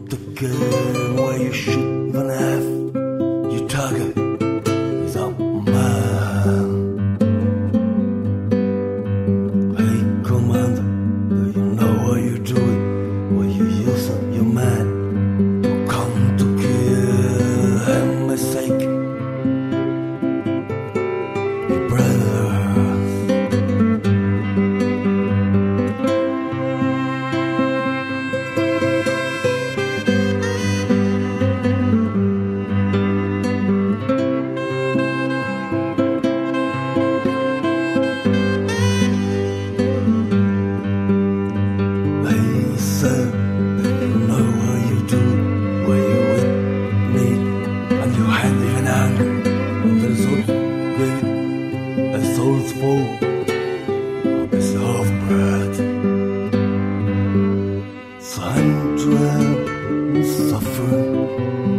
the game where you shouldn't have. Your target is a man. Hey, commander, do you know what you're doing? When you use your man to come to kill and mistake your brothers. Suffering